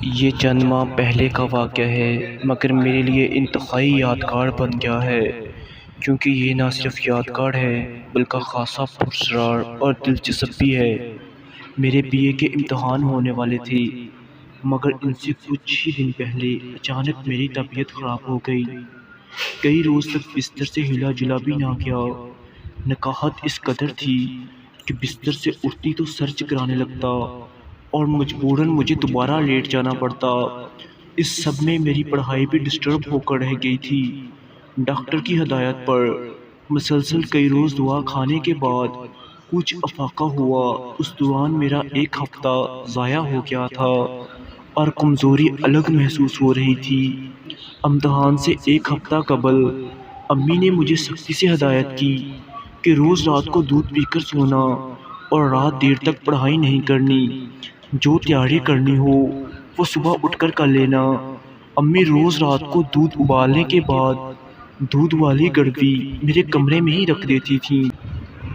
یہ چند ماہ پہلے کا واقعہ ہے، مگر میرے لیے انتہائی یادگار بن گیا ہے، کیونکہ یہ نہ صرف یادگار ہے بلکہ خاصا پراسرار اور دلچسپ بھی ہے۔ میرے بی اے کے امتحان ہونے والے تھے، مگر ان سے کچھ ہی دن پہلے اچانک میری طبیعت خراب ہو گئی۔ کئی روز تک بستر سے ہلا جلا بھی نہ گیا۔ نکاہت اس قدر تھی کہ بستر سے اٹھتی تو سر چکرانے لگتا اور مجبوراً مجھے دوبارہ لیٹ جانا پڑتا۔ اس سب میں میری پڑھائی بھی ڈسٹرب ہو کر رہ گئی تھی۔ ڈاکٹر کی ہدایت پر مسلسل کئی روز دوا کھانے کے بعد کچھ افاقہ ہوا۔ اس دوران میرا ایک ہفتہ ضائع ہو گیا تھا اور کمزوری الگ محسوس ہو رہی تھی۔ امتحان سے ایک ہفتہ قبل امی نے مجھے سختی سے ہدایت کی کہ روز رات کو دودھ پی کر سونا اور رات دیر تک پڑھائی نہیں کرنی۔ جو تیاری کرنی ہو وہ صبح اٹھ کر لینا۔ امی روز رات کو دودھ ابالنے کے بعد دودھ والی گڑوی میرے کمرے میں ہی رکھ دیتی تھیں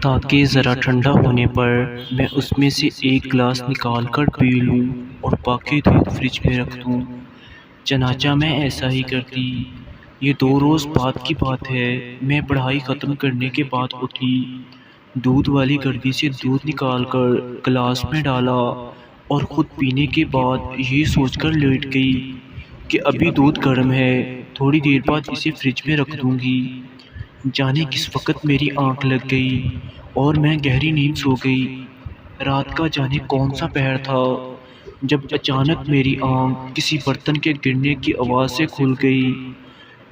تاکہ ذرا ٹھنڈا ہونے پر میں اس میں سے ایک گلاس نکال کر پی لوں اور باقی دودھ فریج میں رکھ دوں۔ چنانچہ میں ایسا ہی کرتی۔ یہ 2 روز بعد کی بات ہے۔ میں پڑھائی ختم کرنے کے بعد اٹھی، دودھ والی گڑوی سے دودھ نکال کر گلاس میں ڈالا اور خود پینے کے بعد یہ سوچ کر لیٹ گئی کہ ابھی دودھ گرم ہے، تھوڑی دیر بعد اسے فریج میں رکھ دوں گی۔ جانے کس وقت میری آنکھ لگ گئی اور میں گہری نیند سو گئی۔ رات کا جانے کون سا پہر تھا جب اچانک میری آنکھ کسی برتن کے گرنے کی آواز سے کھل گئی۔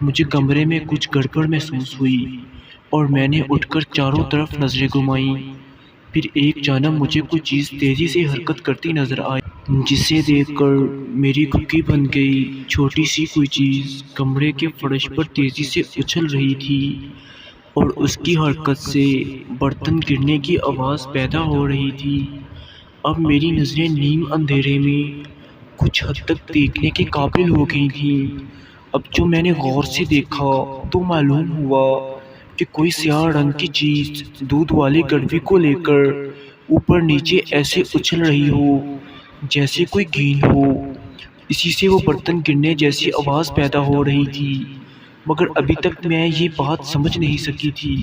مجھے کمرے میں کچھ گڑبڑ محسوس ہوئی اور میں نے اٹھ کر چاروں طرف نظریں گھمائیں۔ پھر ایک جانب مجھے کوئی چیز تیزی سے حرکت کرتی نظر آئی، جسے دیکھ کر میری گھگی بن گئی۔ چھوٹی سی کوئی چیز کمرے کے فرش پر تیزی سے اچھل رہی تھی اور اس کی حرکت سے برتن گرنے کی آواز پیدا ہو رہی تھی۔ اب میری نظریں نیم اندھیرے میں کچھ حد تک دیکھنے کے قابل ہو گئی تھیں۔ اب جو میں نے غور سے دیکھا تو معلوم ہوا کہ کوئی سیاہ رنگ کی چیز دودھ والی گڑوی کو لے کر اوپر نیچے ایسے اچھل رہی ہو جیسے کوئی گیند ہو۔ اسی سے وہ برتن گرنے جیسی آواز پیدا ہو رہی تھی، مگر ابھی تک میں یہ بات سمجھ نہیں سکی تھی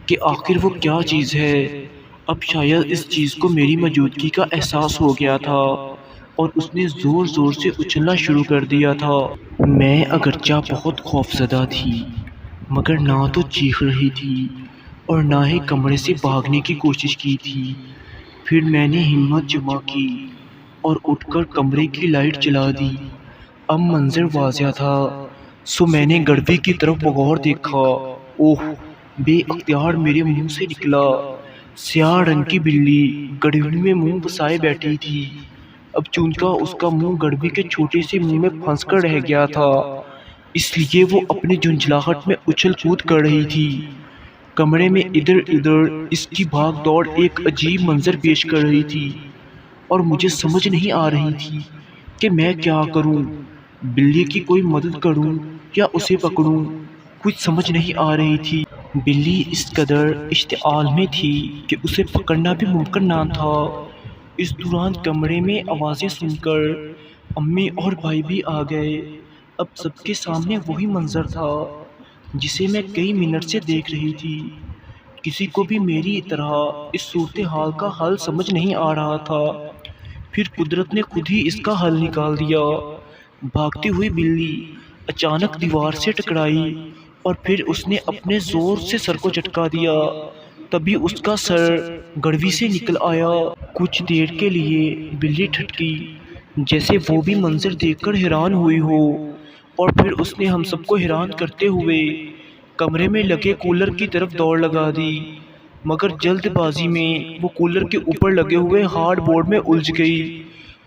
کہ آخر وہ کیا چیز ہے۔ اب شاید اس چیز کو میری موجودگی کا احساس ہو گیا تھا اور اس نے زور زور سے اچھلنا شروع کر دیا تھا۔ میں اگرچہ بہت خوفزدہ تھی، مگر نہ تو چیخ رہی تھی اور نہ ہی کمرے سے بھاگنے کی کوشش کی تھی۔ پھر میں نے ہمت جمع کی اور اٹھ کر کمرے کی لائٹ جلا دی۔ اب منظر واضح تھا، سو میں نے گڑوی کی طرف بغور دیکھا۔ اوہ! بے اختیار میرے منہ سے نکلا۔ سیاہ رنگ کی بلی گڑوی میں منہ پھنسائے بیٹھی تھی۔ اب چونکہ اس کا منہ گڑوی کے چھوٹے سے منہ میں پھنس کر رہ گیا تھا، اس لیے وہ اپنی جھنجھلاہٹ میں اچھل کود کر رہی تھی۔ کمرے میں ادھر ادھر اس کی بھاگ دوڑ ایک عجیب منظر پیش کر رہی تھی اور مجھے سمجھ نہیں آ رہی تھی کہ میں کیا کروں، بلی کی کوئی مدد کروں یا اسے پکڑوں۔ کچھ سمجھ نہیں آ رہی تھی۔ بلی اس قدر اشتعال میں تھی کہ اسے پکڑنا بھی ممکن نہ تھا۔ اس دوران کمرے میں آوازیں سن کر امی اور بھائی بھی آ گئے۔ اب سب کے سامنے وہی منظر تھا جسے میں کئی منٹ سے دیکھ رہی تھی۔ کسی کو بھی میری طرح اس صورتحال کا حل سمجھ نہیں آ رہا تھا۔ پھر قدرت نے خود ہی اس کا حل نکال دیا۔ بھاگتی ہوئی بلی اچانک دیوار سے ٹکرائی اور پھر اس نے اپنے زور سے سر کو جھٹکا دیا۔ تبھی اس کا سر گڑوی سے نکل آیا۔ کچھ دیر کے لیے بلی ٹھٹکی، جیسے وہ بھی منظر دیکھ کر حیران ہوئی ہو، اور پھر اس نے ہم سب کو حیران کرتے ہوئے کمرے میں لگے کولر کی طرف دوڑ لگا دی، مگر جلد بازی میں وہ کولر کے اوپر لگے ہوئے ہارڈ بورڈ میں الجھ گئی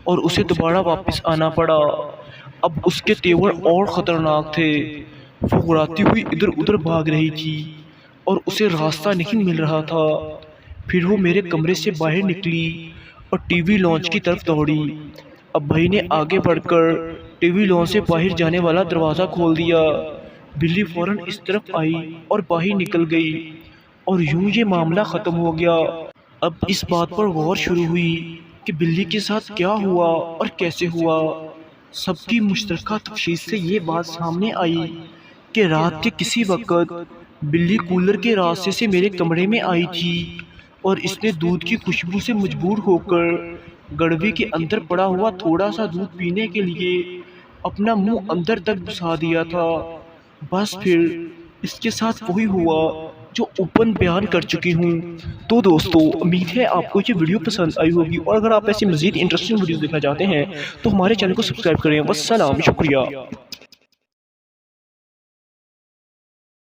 اور اسے دوبارہ واپس آنا پڑا۔ اب اس کے تیور اور خطرناک تھے۔ وہ اڑاتی ہوئی ادھر ادھر بھاگ رہی تھی اور اسے راستہ نہیں مل رہا تھا۔ پھر وہ میرے کمرے سے باہر نکلی اور ٹی وی لانچ کی طرف دوڑی۔ اب بھائی نے آگے بڑھ کر ٹی وی لانچ سے باہر جانے والا دروازہ کھول دیا۔ بلی فوراً اس طرف آئی اور باہر نکل گئی اور یوں یہ معاملہ ختم ہو گیا۔ اب اس بات پر غور شروع ہوئی کہ بلی کے ساتھ کیا ہوا اور کیسے ہوا۔ سب کی مشترکہ تفشیش سے یہ بات سامنے آئی کہ رات کے کسی وقت بلی کولر کے راستے سے میرے کمرے میں آئی تھی اور اس نے دودھ کی خوشبو سے مجبور ہو کر گڑوے کے اندر پڑا ہوا تھوڑا سا دودھ پینے کے لیے اپنا منہ اندر تک گھسا دیا تھا۔ بس پھر اس کے ساتھ وہی ہوا جو اوپن بیان کر چکی ہوں۔ تو دوستو، امید ہے آپ کو یہ ویڈیو پسند آئی ہوگی، اور اگر آپ ایسی مزید انٹرسٹنگ ویڈیوز دیکھنا چاہتے ہیں تو ہمارے چینل کو سبسکرائب کریں۔ والسلام، شکریہ۔